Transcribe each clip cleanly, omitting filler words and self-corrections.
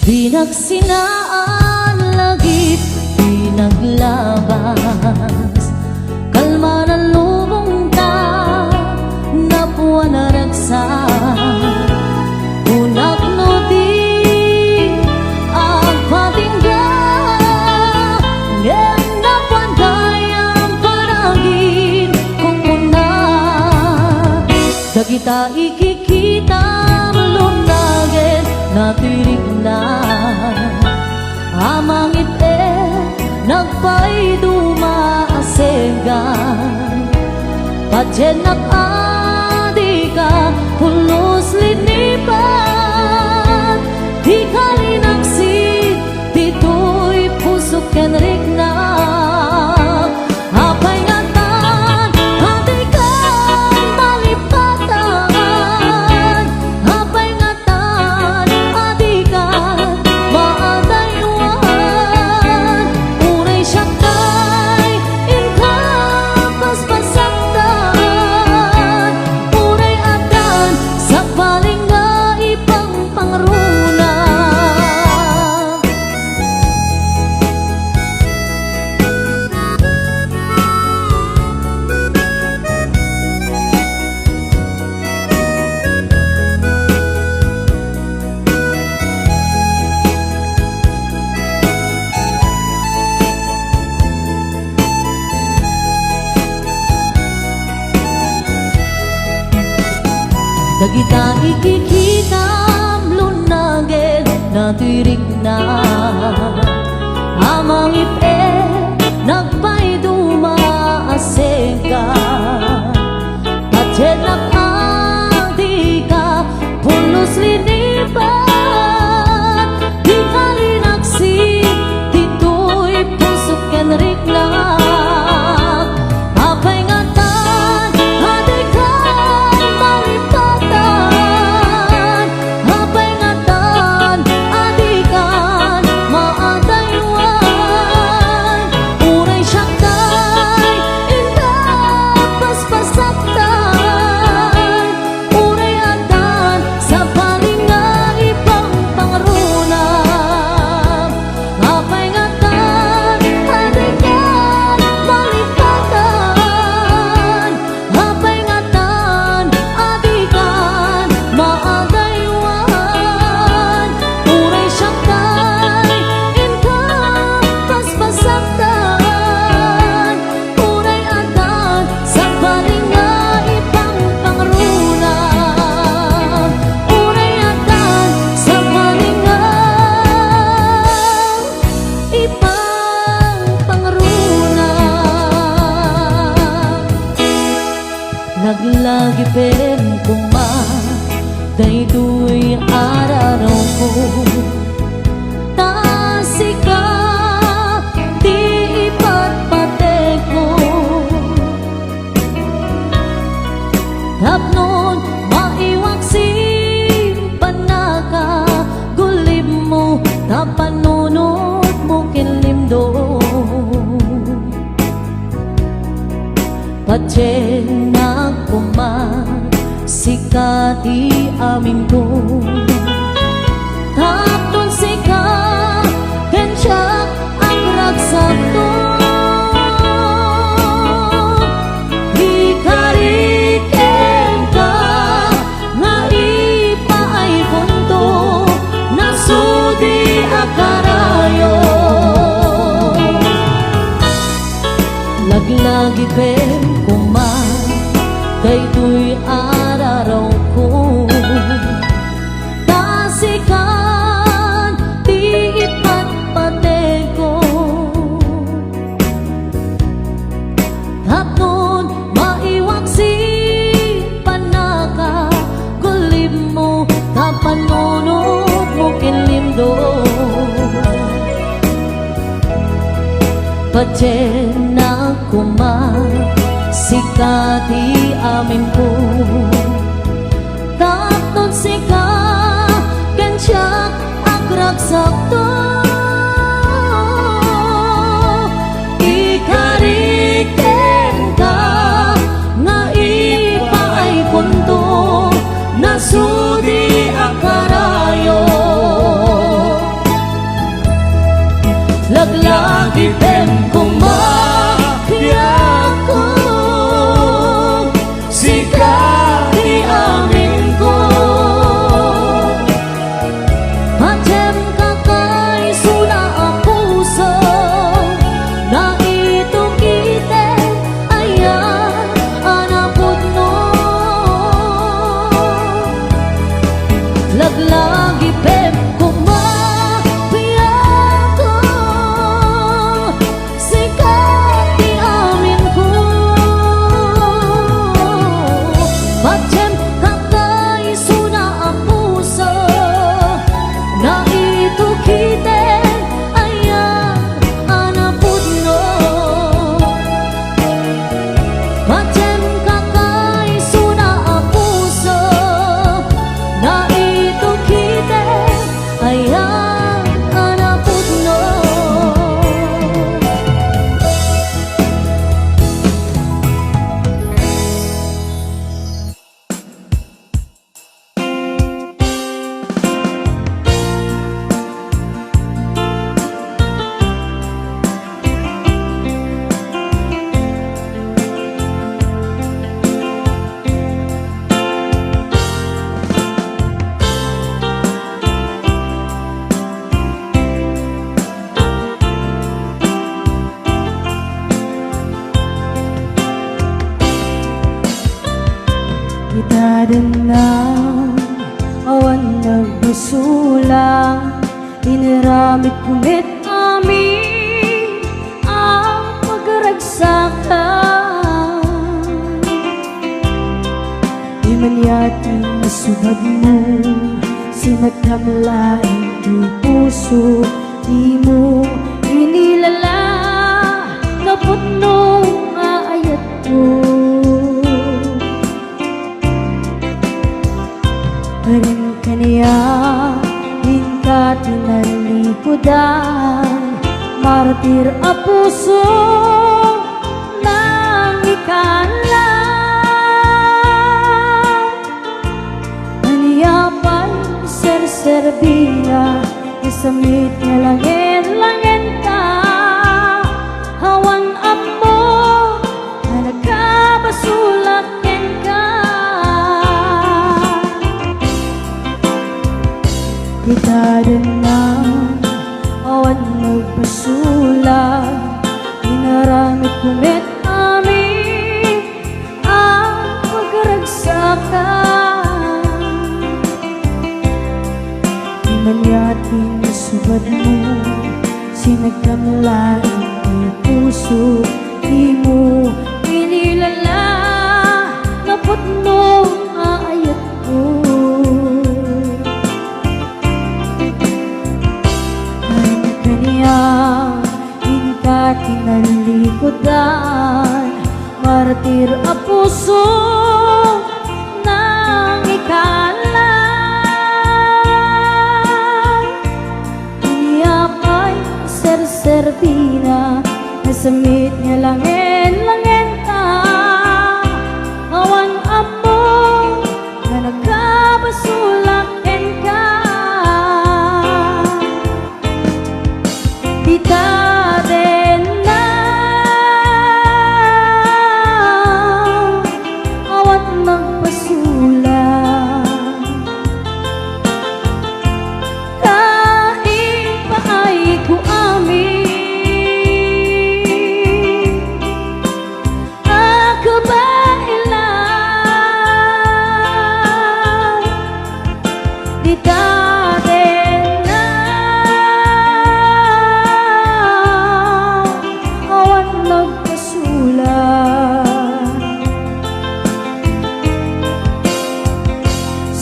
Pinagsinaan lagip, pinaglabas, kalma ng lubong ta, napuan na ragsak. Unak no di ang patingga, ngem napanday ang paragin kung una. Dagita ikikita lunagin natirik na amang ite nagpay dumaasegan padyenak adika pulos linipan di kalinaksid dito'y pusok kenrik na apay ngatan adikan malipatan apay ngatan adikan maadaywan uray syaktay inka paspasaktan uray adan sa paling nga ipang pangruna. Dagita ikikitam lunagin natirik na amang ipe nagpay dumaasega padyenak adika pulos linipan di kalinaksid dito'y pusok kenrik na apay ngatan adikan malipatan apay ngatan adikan maadaywan uray syaktay inka paspasaktan uray adan sa paling nga ipang pangruna apay ngatan adikan malipatan apay ngatan adikan maadaywan uray syaktay inka paspasaktan uray adan sa paling nga ipang pangruna uray adan sa paling nga ipang pangruna. Naglagipin kuma daytoy araraw ko tasika di ipatpate ko tapnon maiwaksin panaka gulim mo tapanunod mo kinlimdo padyenak kumat sikati aming ko tapnon sika kensyak ang ragsak to di kariken ka nga ipaay punto nasudi akarayo laglagi pen kuman daytoy araraw ko tasikan di ipatpate ko tapnon maiwaksin panaka gulim mo tapanunod mo kinlimdo padyenak kuman sikati amin ko tapnon sika kensyak ang ragsak to ikariken ka nga ipaay punto nasudi akarayo basulang Inaramid kumit amin ang pagragsakan Di man yating masubad mo Sinagkamlaing di puso Di mo inilala Napot nung aayat ko Parin ka niya Din ka tinalikodan Martir a puso Nang ikalan Maniyapay ser-serbina Isamit nga langin-langin ka Hawan amo Na nagkabasulakin ka Itadan na awan nagbasulang Inaramid kumit amin ang pagragsakan Di man yating subad mo Sinagkamlaing di puso Di mo inilala Napot nung aayat ko Inka kinalikodan Martir a puso Nang ikalan Iniyapay ser-serbina Nasamit niya langin-langin ka Awan amo Na nagkabasulakin ka Itaden na awat magpasulang Kain pa ay ko amin Ako ba ilan Itaden na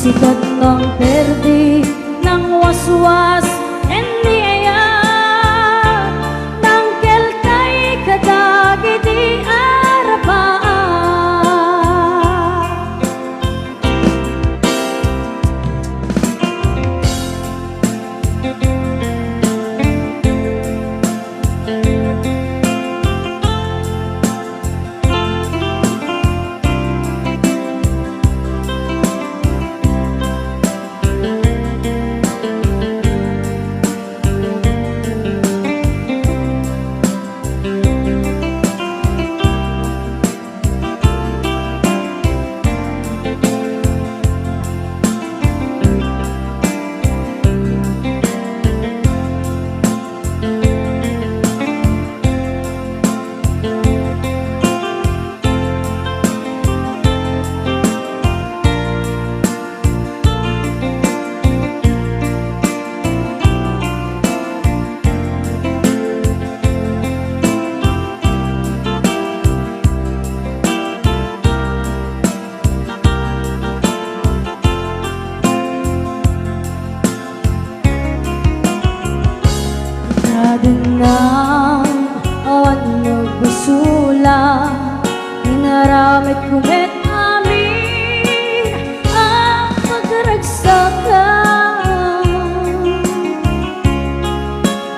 Sikat ng perdi ng waswas Enniya ng kelkay kadagi di arapaan Itadenang awan nagbasulang Inaramid kumit amin ang pagragsakan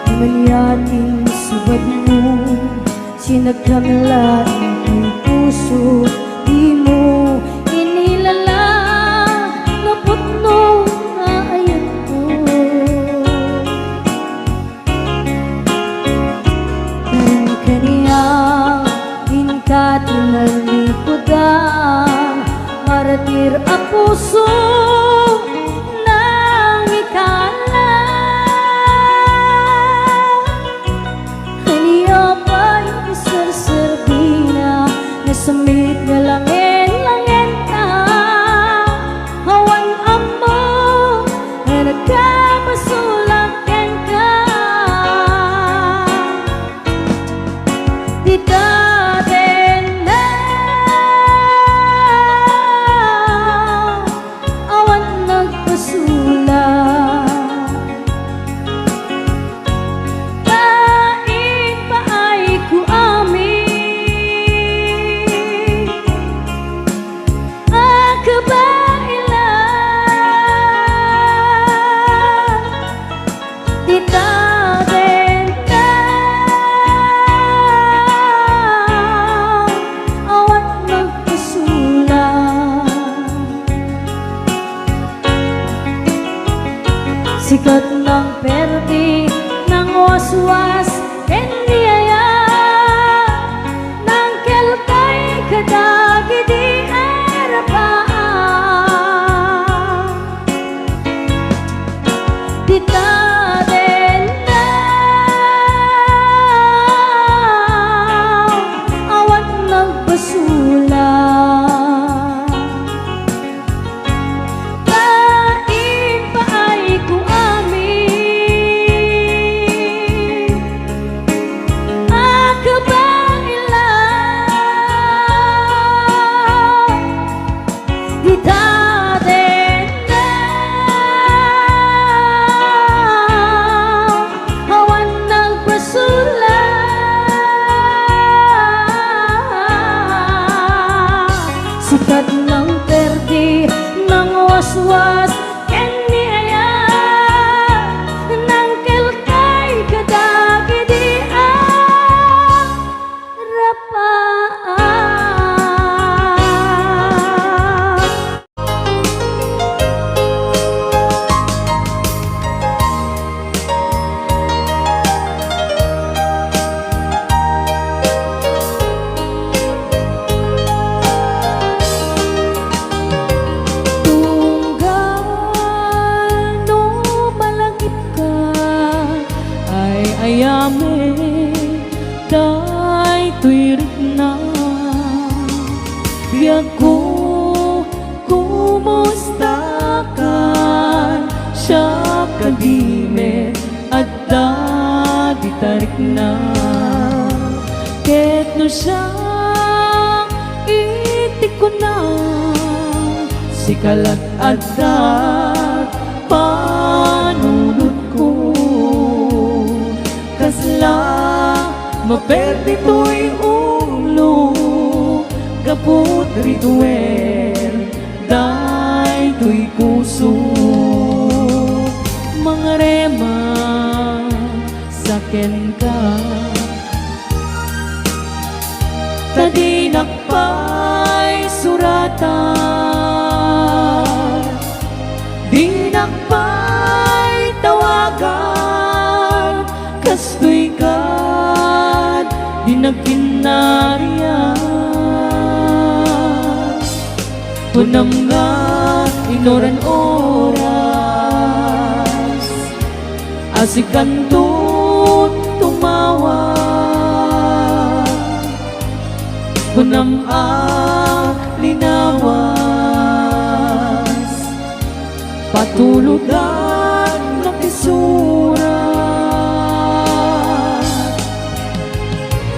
Di man yating subad mo Sinagkamlaing di puso Di mo inilala Napot nung aayat ko Inka tinalikodan Martir a puso Nang ikalan Kaniyapay ser-serbina Nasamit nga Sikat ng perdi ng waswas Kendiyaya ng kelkay kadagi di arapaan Dita din na awan nagbasula Sikat ng perdi ng waswas Kendiyaya ng kelkay kadagi di arapaan ayame day tuirik na biag ko kumusta kan siya kadime at di tarik na ket no siya itik ko na sikalat at panunod ko kasla maperdi to'y ulo kaput rituel day to'y puso mga rema saken ka tadinak pa'y suratan dinak pa'y tawagan kastoy kad di nagkinariyan punam nga inoran oras asikan tumawa punam linawas patulugan na kisura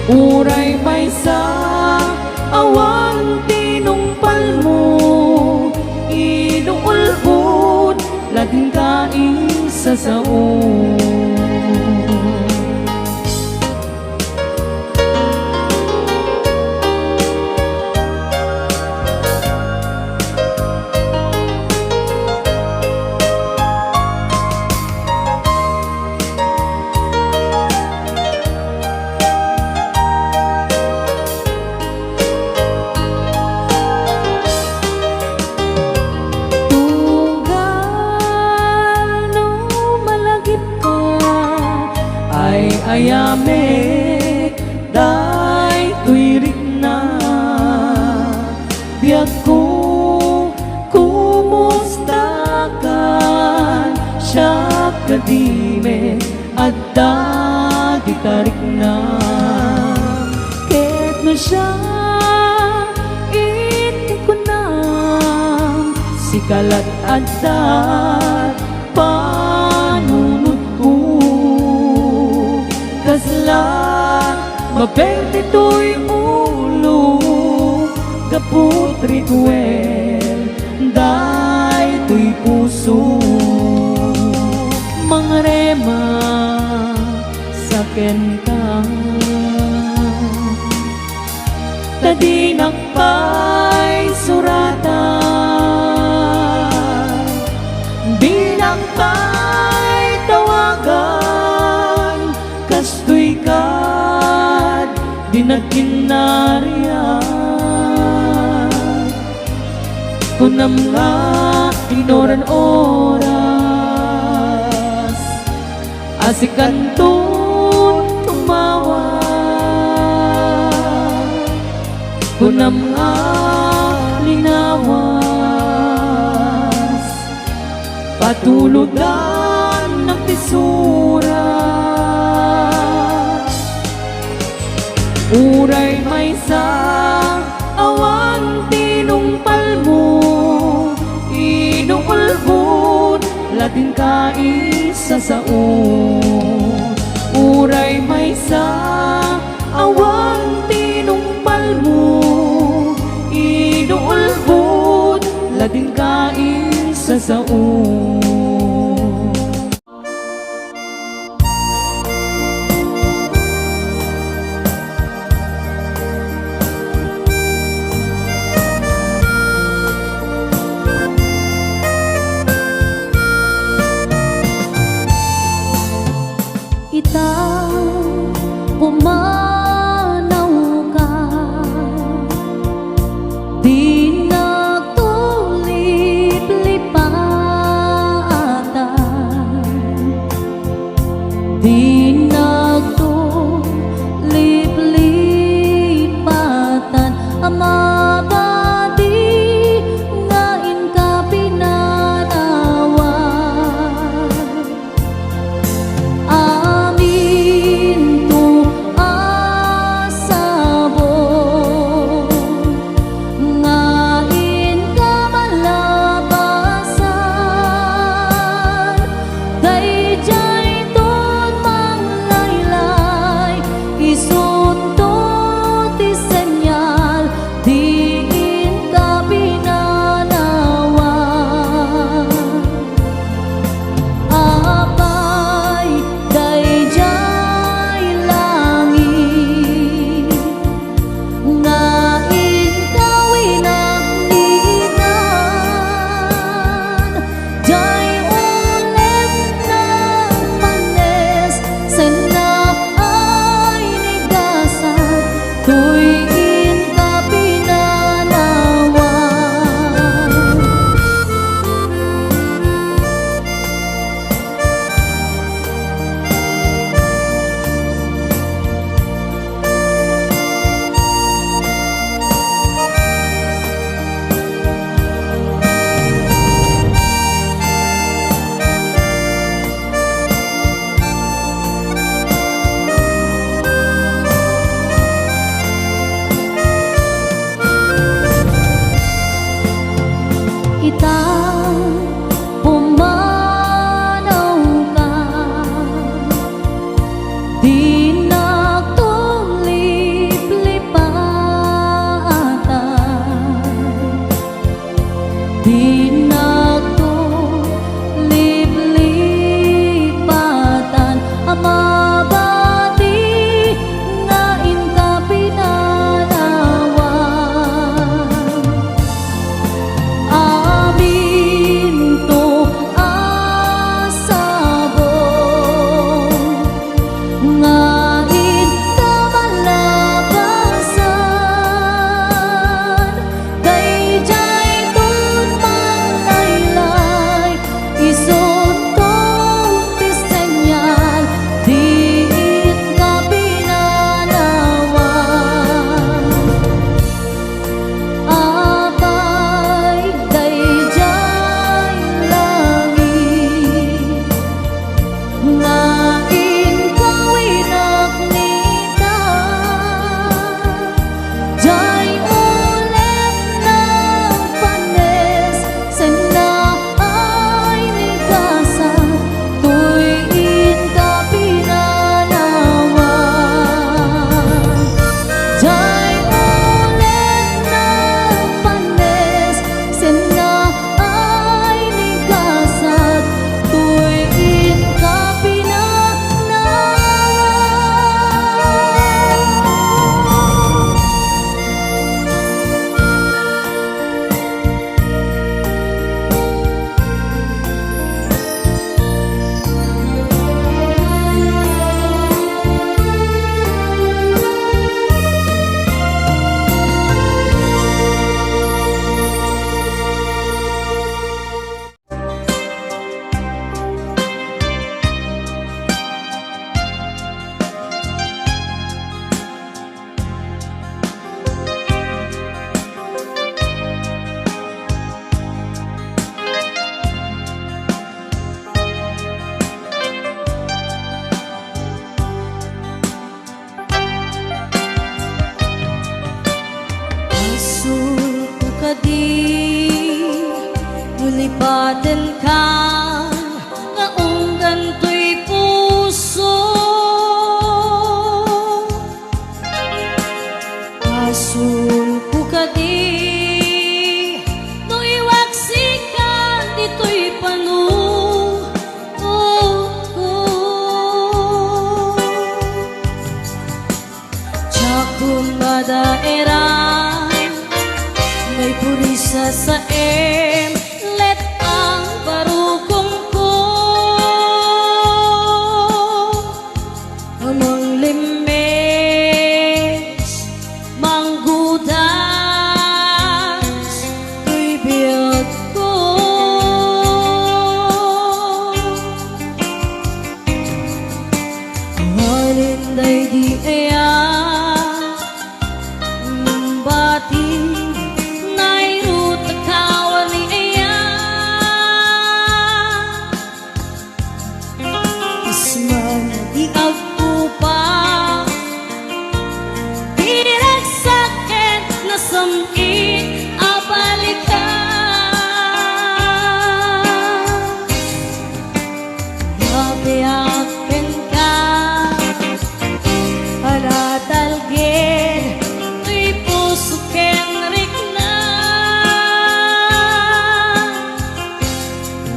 uray may sa awan tinumpal mo inuulbod laging kain sa saon ayame day tuirik na biag ko kumusta kan siya kadime at di tarik na ket no siya itik ko na sikalat at panunod kasla maperdi to'y ulo kaput rituel day to'y puso mga rema saken ka tadinak pa'y suratan dinak pa'y tawagan kastoy kad di nagkinariyan kunam nga inoran oras si Kantun tumawa kunam nga linawas patuludan ng tisura uray may sa awan tinumpal mo inuulbod latin ka isa sa uray may sa awan tinumpal mo inuulbod latin ka isa sa Itang pumanaw ka di nagtulip-lipan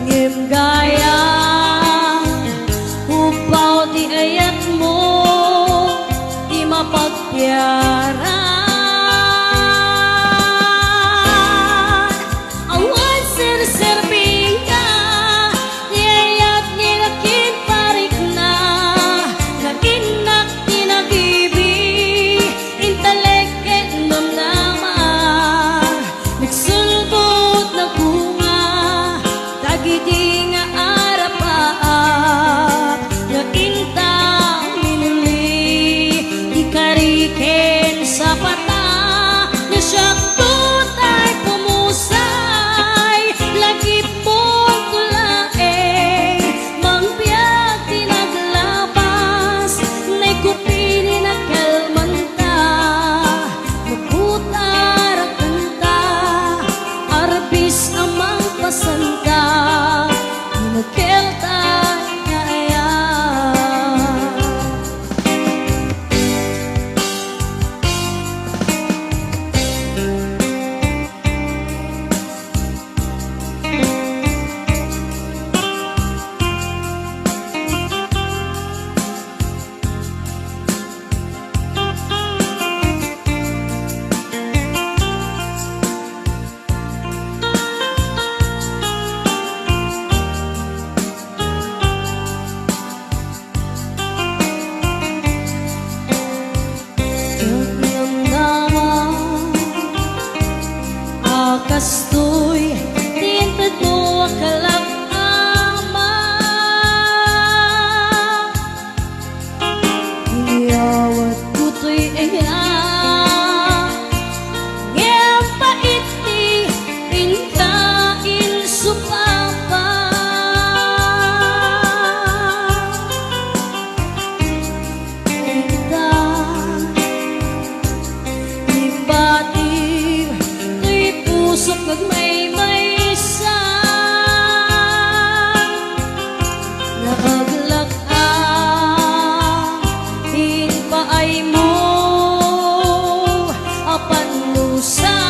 ngim gaya upaw ti ayat mo di mapagpiaran awan sir-sirbing ka di ayat nilakin parik na naginak tinagibi inteleket namnama nagsulbot na bunga dagiti nga arapaap nga intang minuli ikariken sa pata na siyaktot ay pumusay lagi pong tulae mangbiag tinaglabas na'y kupini na kalmanta maputar ang kanta arbis amang pasanta nagkelta kaya kastoy tintad mo akalak ama iyawat kutoy iya ngem paiti inkain supapa kita ibatir pusok nagmaymay sa nakaglak-ang hinpaay mo apan lusa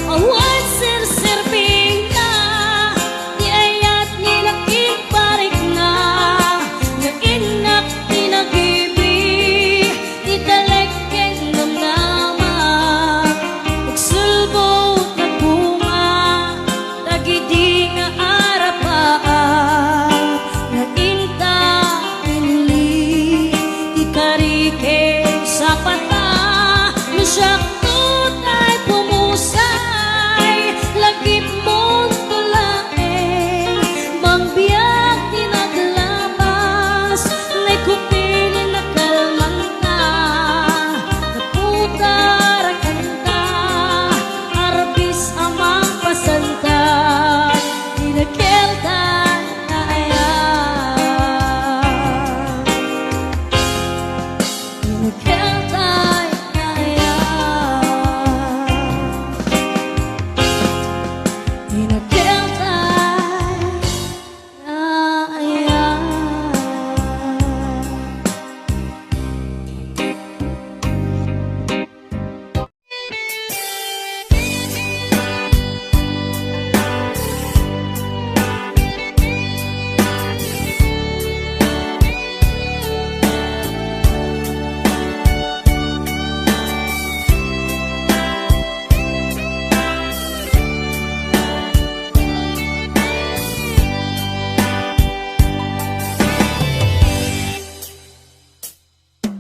awan sir-sirbing ka di ayat nilakin parik na nga inak tinagibi di talek namnama nagsulbot na bunga dagiti nga arapaan nga inta pinili ikariken sa pata no siyaktot ay pumusay lagip mong tulae mangbiag tinaglabas na'y kupili na kalmanta naputar ang kanta arbis amang pasanta inakeltan na ayan inakeltan na ayan inakeltan na ayan.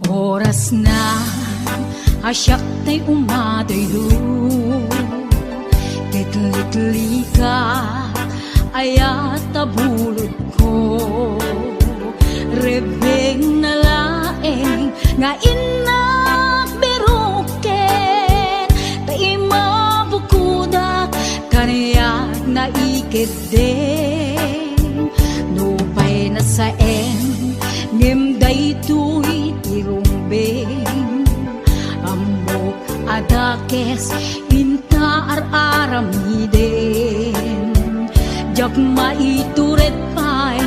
Oras na asyak tay umadayo litli ka ayat tabulod ko rebeng na laeng nga inak biruken tay mabukudak kaniyak na ikedeng nupay na saen ngimday tuy tirumbeng ambok adakes inta aramiden jak maituret pay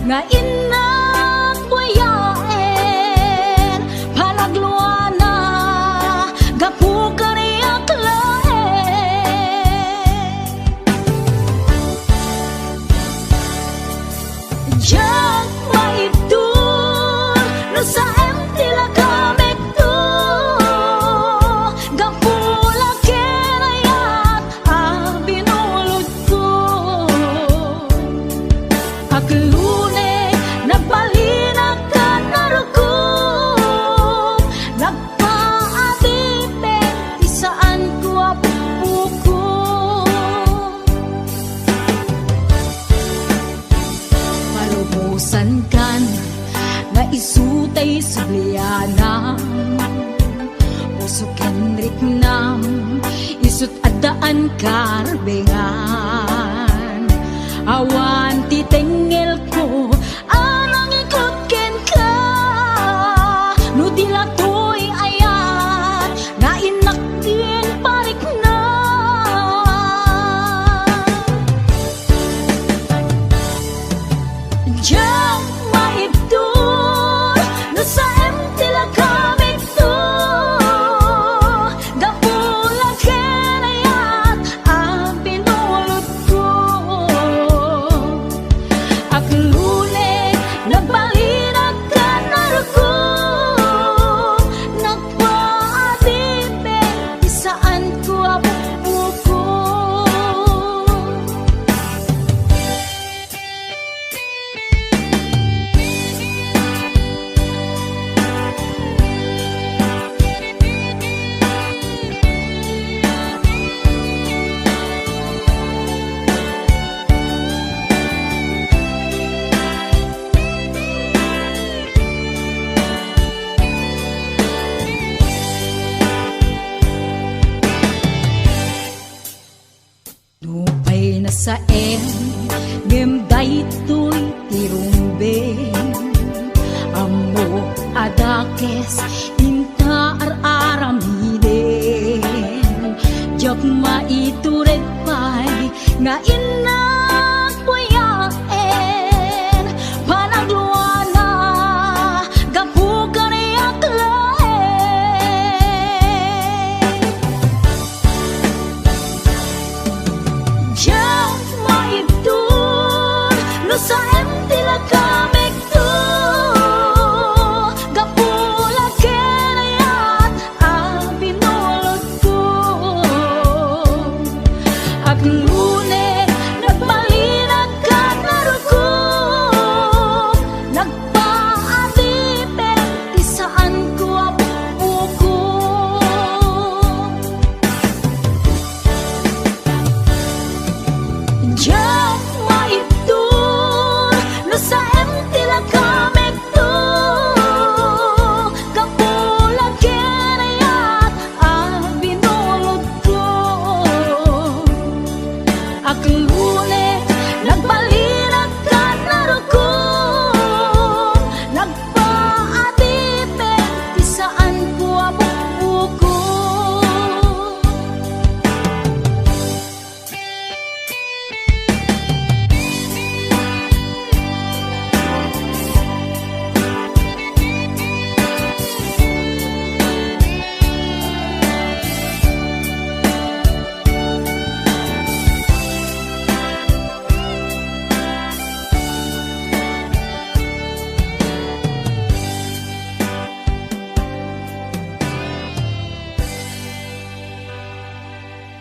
nga inak buyaen palagluana gapu kaniyak laen isutay sublianam puso kenrik nam isut adaan karbengan awan titengel ko anang ikot ken ka no dilatoy ayat na inaktin parik na jam maibdol no sa empty la kamit to gapula ken ayat ang pinulot ko ak lule nagbalinag ka naruko nagpaadibe isaan ko apuko Nupay na sa ngem daytoy tirumbeng amo adakes inta aramiden jok maitureg pay nga inak puyaen panagluana gapu kaniyak laen jam maibdol no sa empty la kamik to gapula ken ayat ang binulot ko ak lune nagbalinag ka naruko nagpaadipe isaan ko apuko jam maibdol no sa empty la kamik to gapula ken ayat ang binulot ko ak